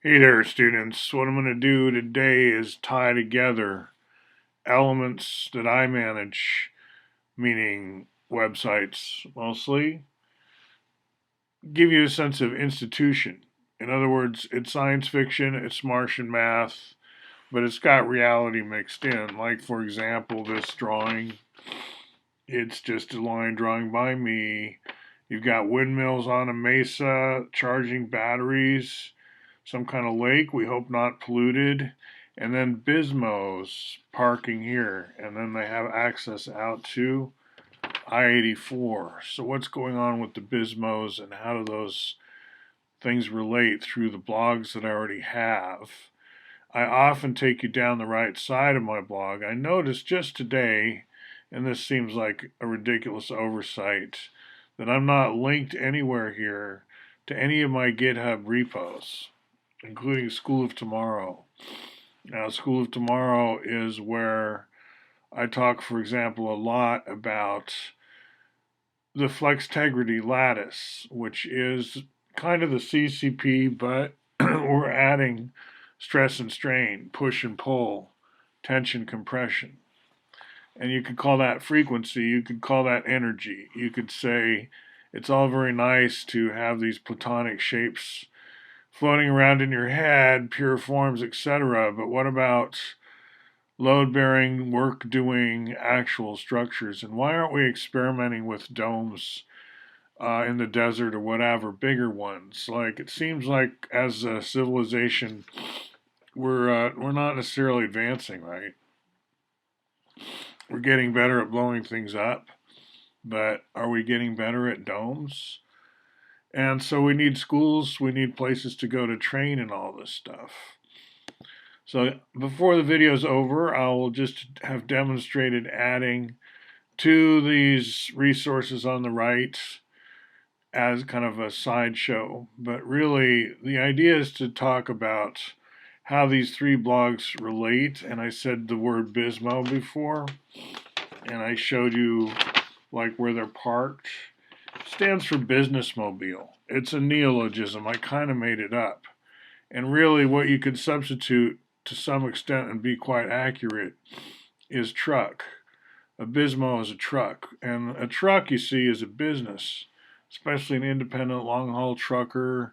Hey there, students. What I'm going to do today is tie together elements that I manage, meaning websites mostly, give you a sense of institution. In other words, it's science fiction, it's Martian math, but it's got reality mixed in. Like, for example, this drawing, it's just a line drawing by me. You've got windmills on a mesa charging batteries, some kind of lake, we hope not polluted, and then Bismos parking here, and then they have access out to I-84. So what's going on with the Bismos and how do those things relate through the blogs that I already have? I often take you down the right side of my blog. I noticed just today, and this seems like a ridiculous oversight, that I'm not linked anywhere here to any of my GitHub repos, including School of Tomorrow. Now, School of Tomorrow is where I talk, for example, a lot about the Flextegrity lattice, which is kind of the CCP, but we're adding stress and strain, push and pull, tension, compression. And you could call that frequency, you could call that energy. You could say it's all very nice to have these platonic shapes floating around in your head, pure forms, etc. But what about load bearing, work doing, actual structures? And why aren't we experimenting with domes in the desert or whatever, bigger ones? Like, it seems like as a civilization, we're not necessarily advancing, right? We're getting better at blowing things up, but are we getting better at domes? And so we need schools, we need places to go to train and all this stuff. So before the video is over, I will just have demonstrated adding to these resources on the right as kind of a sideshow. But really, the idea is to talk about how these three blogs relate. And I said the word Bismo before, and I showed you like where they're parked. It stands for business mobile. It's a neologism. I kind of made it up. And really, what you could substitute to some extent and be quite accurate is truck. A Bismo is a truck. And a truck, you see, is a business, especially an independent long haul trucker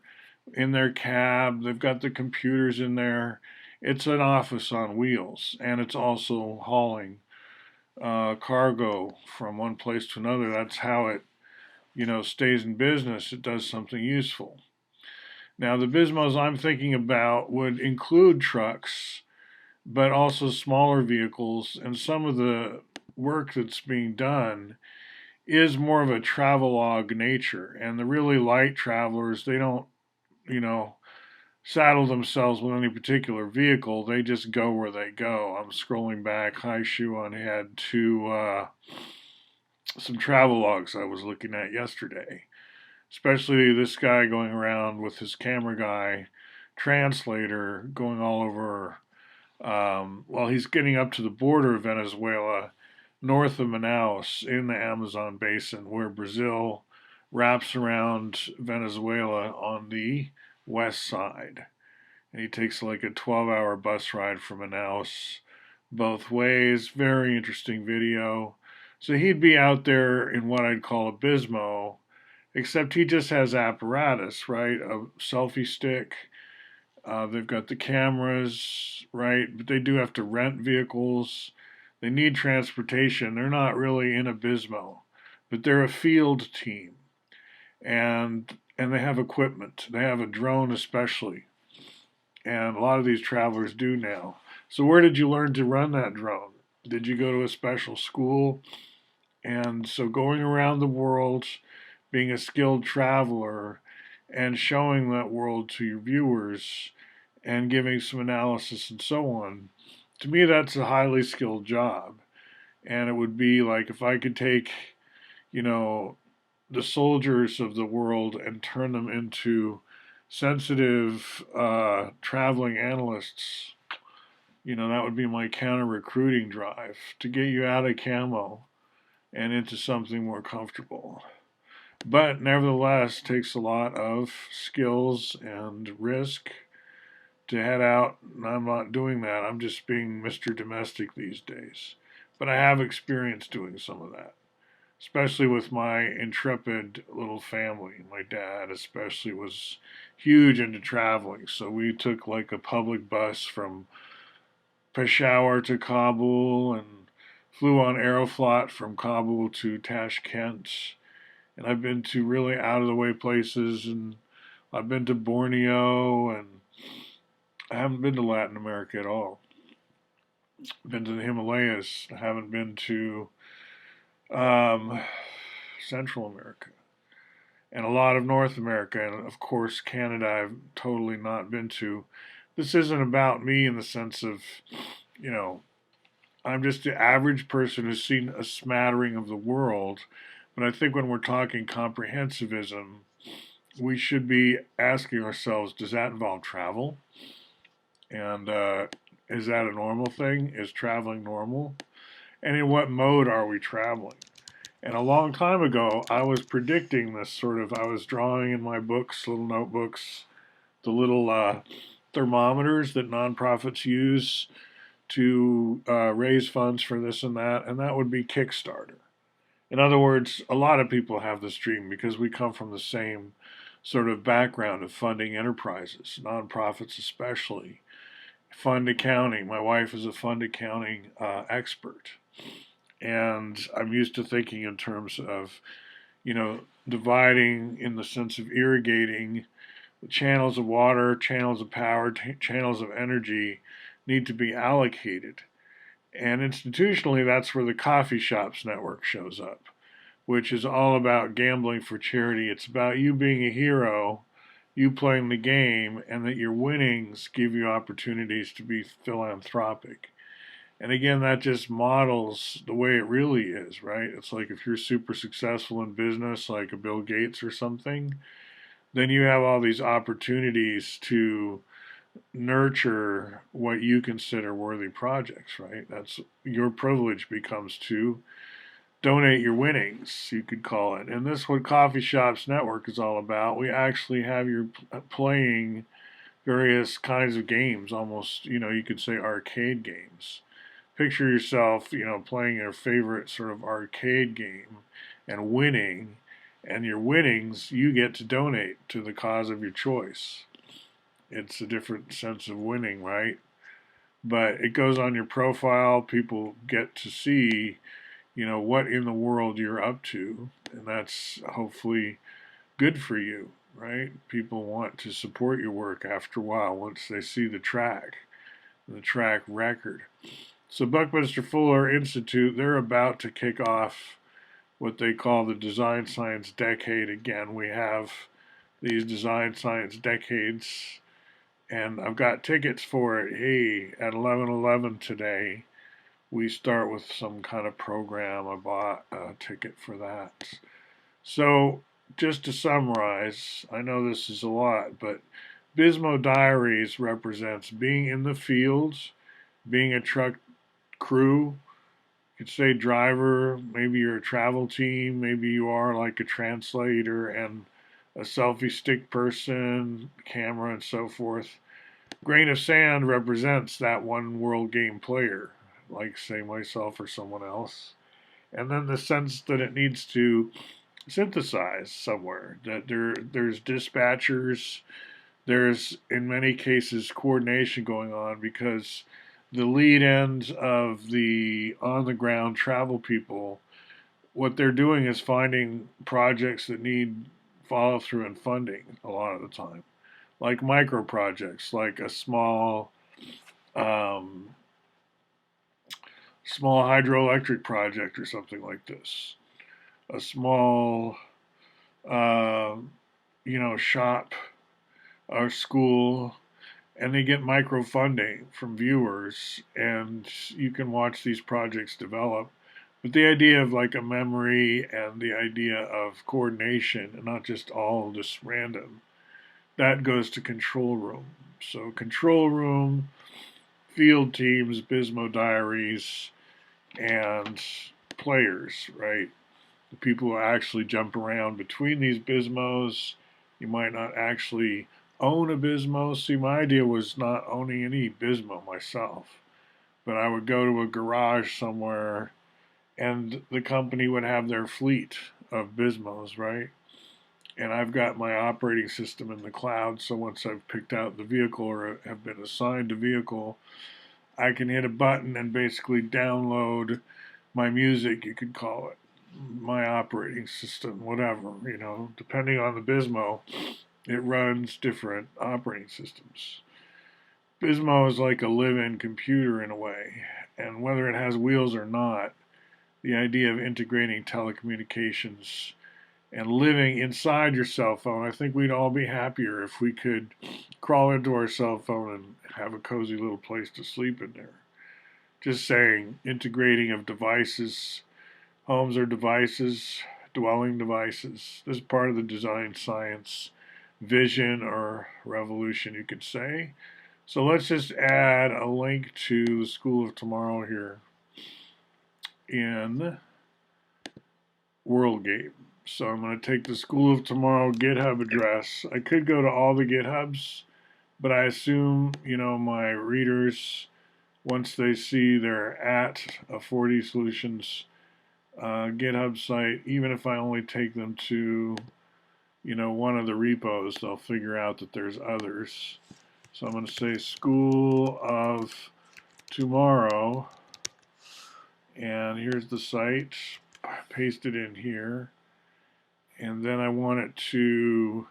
in their cab. They've got the computers in there. It's an office on wheels, and it's also hauling cargo from one place to another. That's how it, stays in business. It does something useful. Now, the Bismos I'm thinking about would include trucks, but also smaller vehicles, and some of the work that's being done is more of a travelogue nature. And the really light travelers, they don't, you know, saddle themselves with any particular vehicle. They just go where they go. I'm scrolling back, high shoe on head, to some travelogues I was looking at yesterday. Especially this guy going around with his camera guy, translator, going all over. Well, he's getting up to the border of Venezuela, north of Manaus, in the Amazon basin, where Brazil wraps around Venezuela on the west side. And he takes like a 12-hour bus ride from Manaus both ways. Very interesting video. So he'd be out there in what I'd call a Bismo, except he just has apparatus, right? A selfie stick. They've got the cameras, right? But they do have to rent vehicles. They need transportation. They're not really in a Bismo, but they're a field team, and they have equipment. They have a drone, especially, and a lot of these travelers do now. So where did you learn to run that drone? Did you go to a special school? And so going around the world, being a skilled traveler, and showing that world to your viewers and giving some analysis and so on, to me, that's a highly skilled job. And it would be like if I could take, you know, the soldiers of the world and turn them into sensitive traveling analysts, that would be my counter recruiting drive to get you out of camo and into something more comfortable. But nevertheless, takes a lot of skills and risk. to head out, and I'm not doing that. I'm just being Mr. Domestic these days. But I have experience doing some of that, especially with my intrepid little family. My dad, especially, was huge into traveling, so we took like a public bus from Peshawar to Kabul and flew on Aeroflot from Kabul to Tashkent. And I've been to really out of the way places, and I've been to Borneo, and I haven't been to Latin America at all. I've been to the Himalayas. I haven't been to um, Central America and a lot of North America, and of course Canada. I've totally not been to. This isn't about me in the sense of, you know, I'm just the average person who's seen a smattering of the world. But I think when we're talking comprehensivism, we should be asking ourselves, does that involve travel? And is that a normal thing? Is traveling normal? And in what mode are we traveling? And a long time ago, I was predicting this sort of, I was drawing in my books, little notebooks, the little thermometers that nonprofits use to raise funds for this and that would be Kickstarter. In other words, a lot of people have this dream because we come from the same sort of background of funding enterprises, nonprofits especially. Fund accounting. My wife is a fund accounting expert. And I'm used to thinking in terms of, dividing in the sense of irrigating channels of water, channels of power, channels of energy need to be allocated. And institutionally, that's where the coffee shops network shows up, which is all about gambling for charity. It's about you being a hero, you playing the game, and that your winnings give you opportunities to be philanthropic. And again, that just models the way it really is, right? It's like if you're super successful in business, like a Bill Gates or something, then you have all these opportunities to nurture what you consider worthy projects, right? That's your privilege becomes to donate your winnings, you could call it. And this is what Coffee Shops Network is all about. We actually have you playing various kinds of games, almost, you could say arcade games. Picture yourself, playing your favorite sort of arcade game and winning, and your winnings you get to donate to the cause of your choice. It's a different sense of winning, right? But it goes on your profile. People get to see, what in the world you're up to, and that's hopefully good for you, right? People want to support your work after a while once they see the track record. So Buckminster Fuller Institute, they're about to kick off what they call the Design Science Decade again. We have these Design Science Decades, and I've got tickets for it. Hey, at 11:11 today, we start with some kind of program. I bought a ticket for that. So, just to summarize, I know this is a lot, but Bismo Diaries represents being in the fields, being a truck crew. You could say driver, maybe you're a travel team, maybe you are like a translator and a selfie stick person, camera, and so forth. Grain of Sand represents that one world game player, like say myself or someone else. And then the sense that it needs to synthesize somewhere, that there's dispatchers, there's in many cases coordination going on because the lead end of the on the ground travel people, what they're doing is finding projects that need follow through and funding a lot of the time, like micro projects, like a um, small hydroelectric project or something like this, a small uh, shop or school, and they get micro funding from viewers, and you can watch these projects develop. But the idea of like a memory and the idea of coordination and not just all just random, that goes to control room. So control room, field teams, Bismo diaries, and players, right? The people who actually jump around between these Bismos. You might not actually own a Bismo. See, my idea was not owning any Bismo myself, but I would go to a garage somewhere and the company would have their fleet of Bismos, right? And I've got my operating system in the cloud, so once I've picked out the vehicle or have been assigned a vehicle, I can hit a button and basically download my music, you could call it, my operating system, whatever, depending on the Bismo, it runs different operating systems. Bismo is like a live-in computer in a way, and whether it has wheels or not, the idea of integrating telecommunications and living inside your cell phone, I think we'd all be happier if we could crawl into our cell phone and have a cozy little place to sleep in there. Just saying, integrating of devices, homes are devices, dwelling devices. This is part of the design science vision or revolution, you could say. So let's just add a link to the School of Tomorrow here in WorldGate. So I'm going to take the School of Tomorrow GitHub address. I could go to all the GitHubs, but I assume, my readers, once they see they're at a 4D Solutions GitHub site, even if I only take them to, one of the repos, they'll figure out that there's others. So I'm going to say School of Tomorrow, and here's the site. Paste it in here, and then I want it to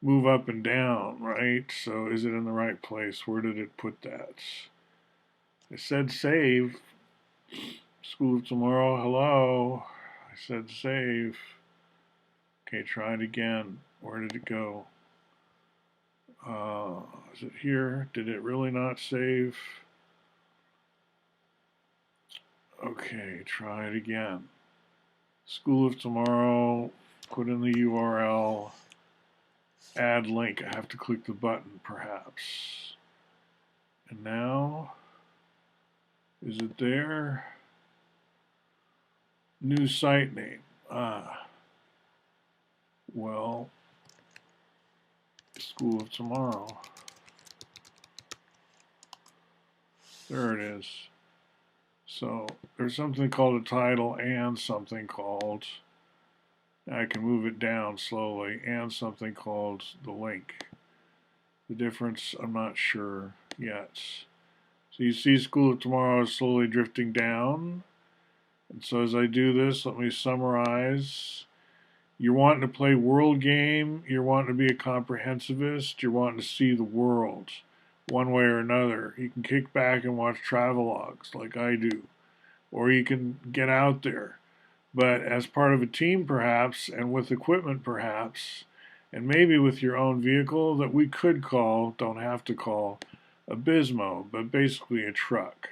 move up and down, right? So is it in the right place? Where did it put that? It said save. School of Tomorrow, hello. I said save. Okay, try it again. Where did it go? Is it here? Did it really not save? Okay, try it again. School of Tomorrow, put in the URL, add link. I have to click the button, perhaps. And now, is it there? New site name. Well, School of Tomorrow. There it is. So there's something called a title and something called, I can move it down slowly, and something called the link. The difference, I'm not sure yet. So you see School of Tomorrow is slowly drifting down. And so as I do this, let me summarize. You're wanting to play world game, you're wanting to be a comprehensivist, you're wanting to see the world one way or another. You can kick back and watch travelogues like I do, or you can get out there. But as part of a team perhaps, and with equipment perhaps, and maybe with your own vehicle that we could call, don't have to call, a Bismo, but basically a truck.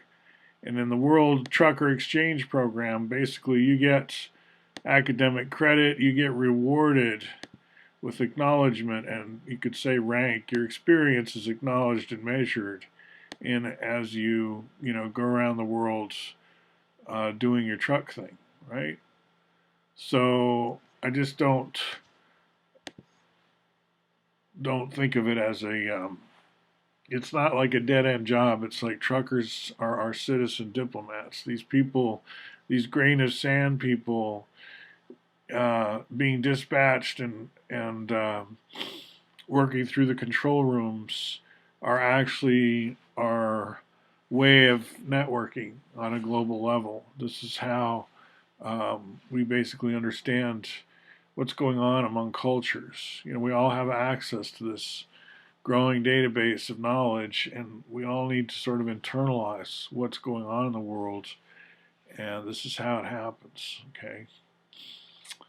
And in the World Trucker Exchange Program, basically you get academic credit, you get rewarded with acknowledgement, and you could say rank. Your experience is acknowledged and measured in as you go around the world doing your truck thing, right? So I just don't think of it as a it's not like a dead-end job. It's like truckers are our citizen diplomats. These people, these grain of sand people, being dispatched and working through the control rooms, are actually our way of networking on a global level. This is how we basically understand what's going on among cultures. We all have access to this growing database of knowledge, and we all need to sort of internalize what's going on in the world, and this is how it happens, okay?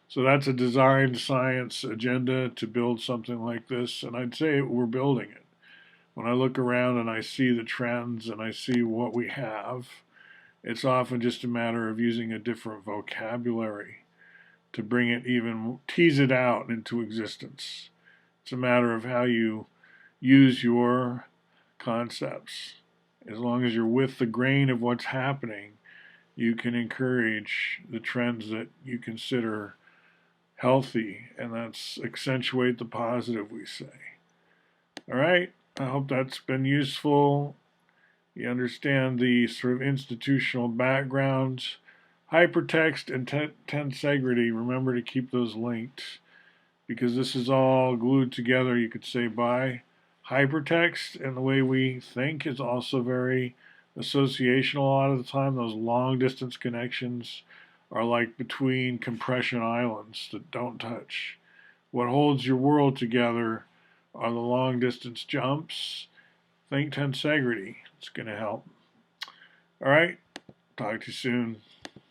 So that's a design science agenda to build something like this, and I'd say we're building it. When I look around and I see the trends and I see what we have, it's often just a matter of using a different vocabulary to bring it, even tease it out into existence. It's a matter of how you use your concepts. As long as you're with the grain of what's happening, you can encourage the trends that you consider healthy, and that's accentuate the positive, we say. All right. I hope that's been useful. You understand the sort of institutional backgrounds. Hypertext and tensegrity, remember to keep those linked because this is all glued together, you could say, by hypertext. And the way we think is also very associational a lot of the time. Those long distance connections are like between compression islands that don't touch. What holds your world together are the long distance jumps. Think tensegrity. It's going to help. All right. Talk to you soon.